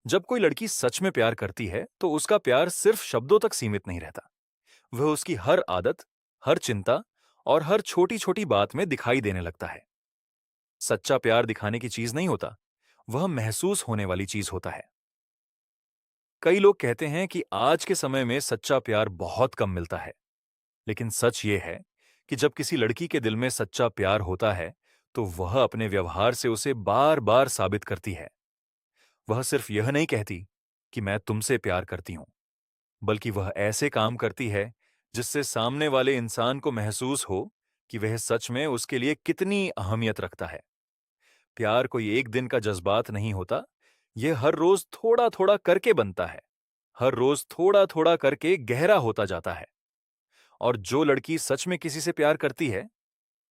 जब कोई लड़की सच में प्यार करती है तो उसका प्यार सिर्फ शब्दों तक सीमित नहीं रहता। वह उसकी हर आदत, हर चिंता और हर छोटी छोटी बात में दिखाई देने लगता है। सच्चा प्यार दिखाने की चीज नहीं होता, वह महसूस होने वाली चीज होता है। कई लोग कहते हैं कि आज के समय में सच्चा प्यार बहुत कम मिलता है, लेकिन सच ये है कि जब किसी लड़की के दिल में सच्चा प्यार होता है तो वह अपने व्यवहार से उसे बार बार साबित करती है। वह सिर्फ यह नहीं कहती कि मैं तुमसे प्यार करती हूं, बल्कि वह ऐसे काम करती है जिससे सामने वाले इंसान को महसूस हो कि वह सच में उसके लिए कितनी अहमियत रखता है। प्यार कोई एक दिन का जज्बात नहीं होता, यह हर रोज थोड़ा थोड़ा करके बनता है, हर रोज थोड़ा थोड़ा करके गहरा होता जाता है। और जो लड़की सच में किसी से प्यार करती है,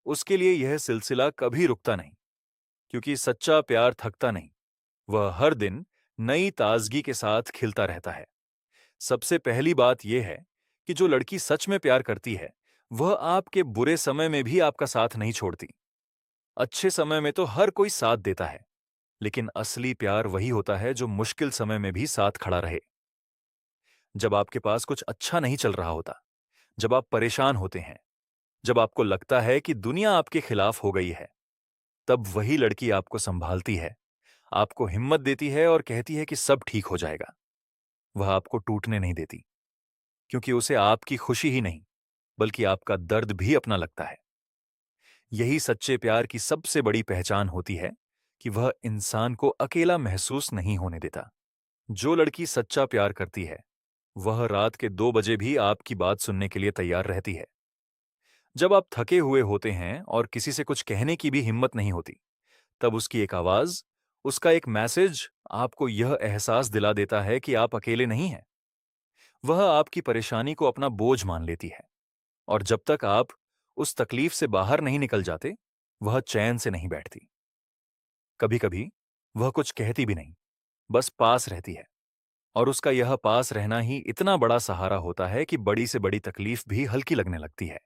उसके लिए यह सिलसिला कभी रुकता नहीं, क्योंकि सच्चा प्यार थकता नहीं, वह हर दिन नई ताजगी के साथ खिलता रहता है। सबसे पहली बात यह है कि जो लड़की सच में प्यार करती है, वह आपके बुरे समय में भी आपका साथ नहीं छोड़ती। अच्छे समय में तो हर कोई साथ देता है, लेकिन असली प्यार वही होता है जो मुश्किल समय में भी साथ खड़ा रहे। जब आपके पास कुछ अच्छा नहीं चल रहा होता, जब आप परेशान होते हैं, जब आपको लगता है कि दुनिया आपके खिलाफ हो गई है, तब वही लड़की आपको संभालती है, आपको हिम्मत देती है और कहती है कि सब ठीक हो जाएगा। वह आपको टूटने नहीं देती, क्योंकि उसे आपकी खुशी ही नहीं, बल्कि आपका दर्द भी अपना लगता है। यही सच्चे प्यार की सबसे बड़ी पहचान होती है कि वह इंसान को अकेला महसूस नहीं होने देता। जो लड़की सच्चा प्यार करती है, वह रात के 2 बजे भी आपकी बात सुनने के लिए तैयार रहती है। जब आप थके हुए होते हैं और किसी से कुछ कहने की भी हिम्मत नहीं होती, तब उसकी एक आवाज, उसका एक मैसेज आपको यह एहसास दिला देता है कि आप अकेले नहीं हैं। वह आपकी परेशानी को अपना बोझ मान लेती है, और जब तक आप उस तकलीफ से बाहर नहीं निकल जाते, वह चैन से नहीं बैठती। कभी कभी वह कुछ कहती भी नहीं, बस पास रहती है, और उसका यह पास रहना ही इतना बड़ा सहारा होता है कि बड़ी से बड़ी तकलीफ भी हल्की लगने लगती है।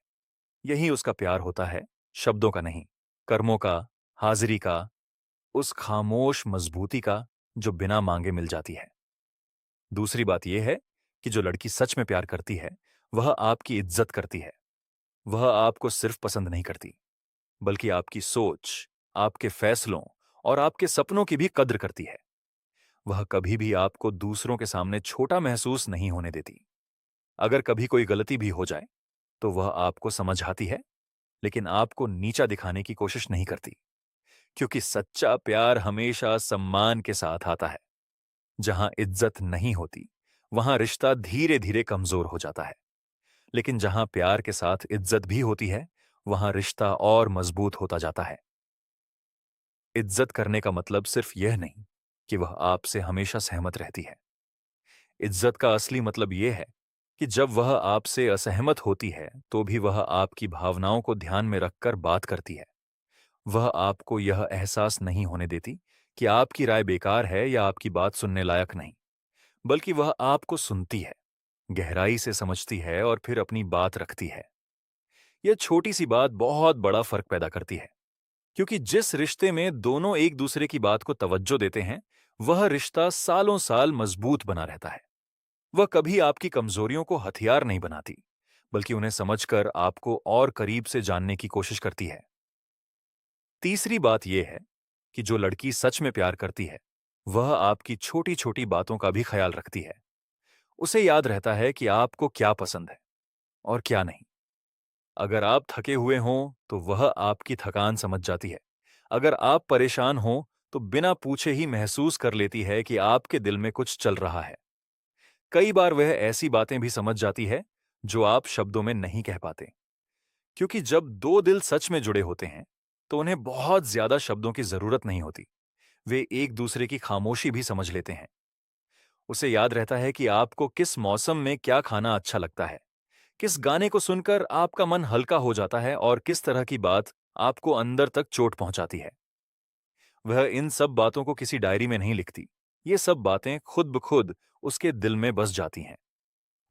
यही उसका प्यार होता है, शब्दों का नहीं, कर्मों का, हाजिरी का, उस खामोश मजबूती का जो बिना मांगे मिल जाती है। दूसरी बात यह है कि जो लड़की सच में प्यार करती है, वह आपकी इज्जत करती है। वह आपको सिर्फ पसंद नहीं करती, बल्कि आपकी सोच, आपके फैसलों और आपके सपनों की भी कद्र करती है। वह कभी भी आपको दूसरों के सामने छोटा महसूस नहीं होने देती। अगर कभी कोई गलती भी हो जाए, तो वह आपको समझाती है, लेकिन आपको नीचा दिखाने की कोशिश नहीं करती, क्योंकि सच्चा प्यार हमेशा सम्मान के साथ आता है। जहां इज्जत नहीं होती, वहां रिश्ता धीरे धीरे कमजोर हो जाता है। लेकिन जहां प्यार के साथ इज्जत भी होती है, वहां रिश्ता और मजबूत होता जाता है। इज्जत करने का मतलब सिर्फ यह नहीं कि वह आपसे हमेशा सहमत रहती है। इज्जत का असली मतलब यह है कि जब वह आपसे असहमत होती है, तो भी वह आपकी भावनाओं को ध्यान में रखकर बात करती है। वह आपको यह एहसास नहीं होने देती कि आपकी राय बेकार है या आपकी बात सुनने लायक नहीं, बल्कि वह आपको सुनती है, गहराई से समझती है और फिर अपनी बात रखती है। यह छोटी सी बात बहुत बड़ा फर्क पैदा करती है, क्योंकि जिस रिश्ते में दोनों एक दूसरे की बात को तवज्जो देते हैं, वह रिश्ता सालों साल मजबूत बना रहता है। वह कभी आपकी कमजोरियों को हथियार नहीं बनाती, बल्कि उन्हें समझकर आपको और करीब से जानने की कोशिश करती है। तीसरी बात यह है कि जो लड़की सच में प्यार करती है, वह आपकी छोटी छोटी बातों का भी ख्याल रखती है। उसे याद रहता है कि आपको क्या पसंद है और क्या नहीं। अगर आप थके हुए हों, तो वह आपकी थकान समझ जाती है। अगर आप परेशान हों, तो बिना पूछे ही महसूस कर लेती है कि आपके दिल में कुछ चल रहा है। कई बार वह ऐसी बातें भी समझ जाती है जो आप शब्दों में नहीं कह पाते, क्योंकि जब दो दिल सच में जुड़े होते हैं, तो उन्हें बहुत ज्यादा शब्दों की जरूरत नहीं होती। वे एक दूसरे की खामोशी भी समझ लेते हैं। उसे याद रहता है कि आपको किस मौसम में क्या खाना अच्छा लगता है, किस गाने को सुनकर आपका मन हल्का हो जाता है और किस तरह की बात आपको अंदर तक चोट पहुंचाती है। वह इन सब बातों को किसी डायरी में नहीं लिखती। ये सब बातें खुद ब खुद उसके दिल में बस जाती हैं,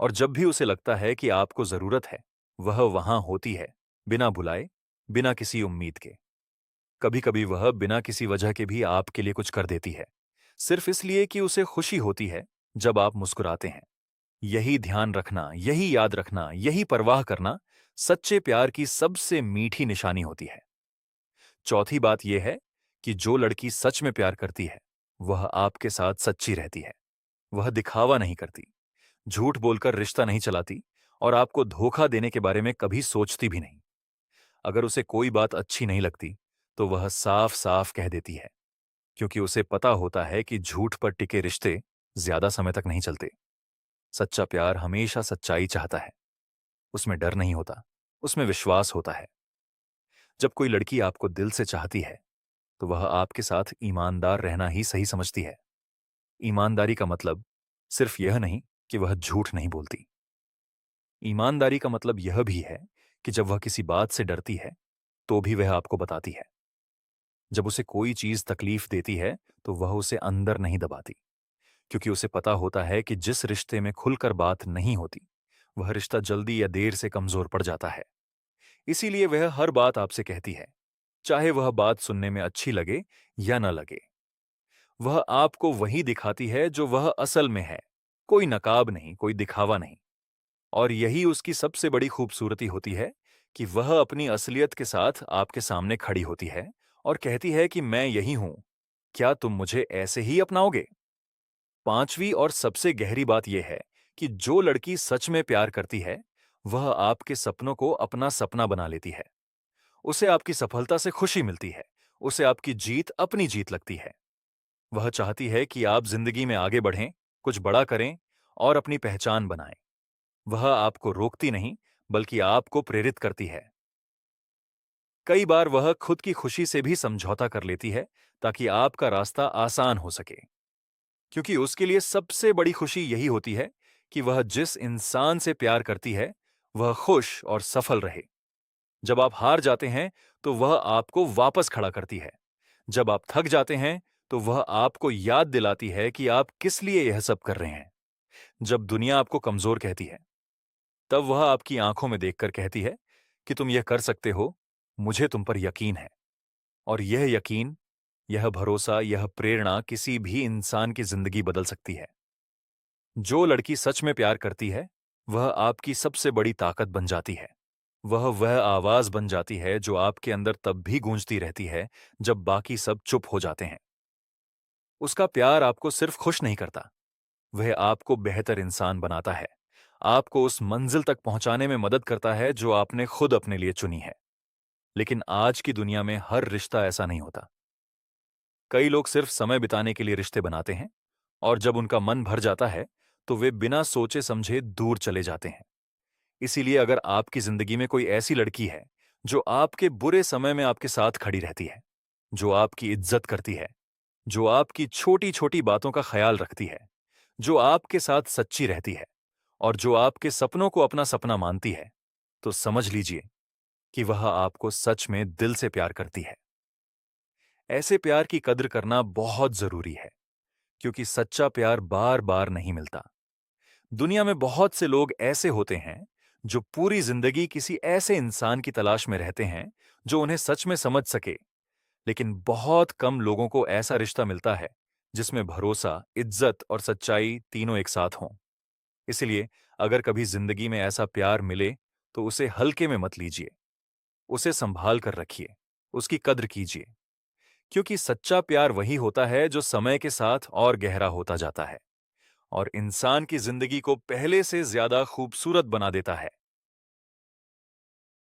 और जब भी उसे लगता है कि आपको जरूरत है, वह वहां होती है, बिना बुलाए, बिना किसी उम्मीद के। कभी कभी वह बिना किसी वजह के भी आपके लिए कुछ कर देती है, सिर्फ इसलिए कि उसे खुशी होती है जब आप मुस्कुराते हैं। यही ध्यान रखना, यही याद रखना, यही परवाह करना सच्चे प्यार की सबसे मीठी निशानी होती है। चौथी बात यह है कि जो लड़की सच में प्यार करती है, वह आपके साथ सच्ची रहती है। वह दिखावा नहीं करती, झूठ बोलकर रिश्ता नहीं चलाती और आपको धोखा देने के बारे में कभी सोचती भी नहीं। अगर उसे कोई बात अच्छी नहीं लगती, तो वह साफ साफ कह देती है, क्योंकि उसे पता होता है कि झूठ पर टिके रिश्ते ज्यादा समय तक नहीं चलते। सच्चा प्यार हमेशा सच्चाई चाहता है। उसमें डर नहीं होता, उसमें विश्वास होता है। जब कोई लड़की आपको दिल से चाहती है, तो वह आपके साथ ईमानदार रहना ही सही समझती है। ईमानदारी का मतलब सिर्फ यह नहीं कि वह झूठ नहीं बोलती। ईमानदारी का मतलब यह भी है कि जब वह किसी बात से डरती है, तो भी वह आपको बताती है। जब उसे कोई चीज तकलीफ देती है, तो वह उसे अंदर नहीं दबाती, क्योंकि उसे पता होता है कि जिस रिश्ते में खुलकर बात नहीं होती, वह रिश्ता जल्दी या देर से कमजोर पड़ जाता है। इसीलिए वह हर बात आपसे कहती है, चाहे वह बात सुनने में अच्छी लगे या न लगे। वह आपको वही दिखाती है जो वह असल में है, कोई नकाब नहीं, कोई दिखावा नहीं। और यही उसकी सबसे बड़ी खूबसूरती होती है कि वह अपनी असलियत के साथ आपके सामने खड़ी होती है और कहती है कि मैं यही हूं, क्या तुम मुझे ऐसे ही अपनाओगे? पांचवी और सबसे गहरी बात यह है कि जो लड़की सच में प्यार करती है, वह आपके सपनों को अपना सपना बना लेती है। उसे आपकी सफलता से खुशी मिलती है, उसे आपकी जीत अपनी जीत लगती है। वह चाहती है कि आप जिंदगी में आगे बढ़ें, कुछ बड़ा करें और अपनी पहचान बनाएं। वह आपको रोकती नहीं, बल्कि आपको प्रेरित करती है। कई बार वह खुद की खुशी से भी समझौता कर लेती है, ताकि आपका रास्ता आसान हो सके। क्योंकि उसके लिए सबसे बड़ी खुशी यही होती है कि वह जिस इंसान से प्यार करती है, वह खुश और सफल रहे। जब आप हार जाते हैं, तो वह आपको वापस खड़ा करती है। जब आप थक जाते हैं, तो वह आपको याद दिलाती है कि आप किस लिए यह सब कर रहे हैं। जब दुनिया आपको कमजोर कहती है, तब वह आपकी आंखों में देखकर कहती है कि तुम यह कर सकते हो, मुझे तुम पर यकीन है। और यह यकीन, यह भरोसा, यह प्रेरणा किसी भी इंसान की जिंदगी बदल सकती है। जो लड़की सच में प्यार करती है, वह आपकी सबसे बड़ी ताकत बन जाती है। वह आवाज बन जाती है जो आपके अंदर तब भी गूंजती रहती है जब बाकी सब चुप हो जाते हैं। उसका प्यार आपको सिर्फ खुश नहीं करता, वह आपको बेहतर इंसान बनाता है। आपको उस मंजिल तक पहुंचाने में मदद करता है जो आपने खुद अपने लिए चुनी है। लेकिन आज की दुनिया में हर रिश्ता ऐसा नहीं होता। कई लोग सिर्फ समय बिताने के लिए रिश्ते बनाते हैं, और जब उनका मन भर जाता है, तो वे बिना सोचे समझे दूर चले जाते हैं। इसीलिए अगर आपकी जिंदगी में कोई ऐसी लड़की है जो आपके बुरे समय में आपके साथ खड़ी रहती है, जो आपकी इज्जत करती है, जो आपकी छोटी छोटी बातों का ख्याल रखती है, जो आपके साथ सच्ची रहती है और जो आपके सपनों को अपना सपना मानती है, तो समझ लीजिए कि वह आपको सच में दिल से प्यार करती है। ऐसे प्यार की कद्र करना बहुत जरूरी है, क्योंकि सच्चा प्यार बार बार नहीं मिलता। दुनिया में बहुत से लोग ऐसे होते हैं जो पूरी जिंदगी किसी ऐसे इंसान की तलाश में रहते हैं जो उन्हें सच में समझ सके, लेकिन बहुत कम लोगों को ऐसा रिश्ता मिलता है जिसमें भरोसा, इज्जत और सच्चाई तीनों एक साथ हों। इसलिए अगर कभी जिंदगी में ऐसा प्यार मिले, तो उसे हल्के में मत लीजिए। उसे संभाल कर रखिए, उसकी कद्र कीजिए, क्योंकि सच्चा प्यार वही होता है जो समय के साथ और गहरा होता जाता है और इंसान की जिंदगी को पहले से ज्यादा खूबसूरत बना देता है।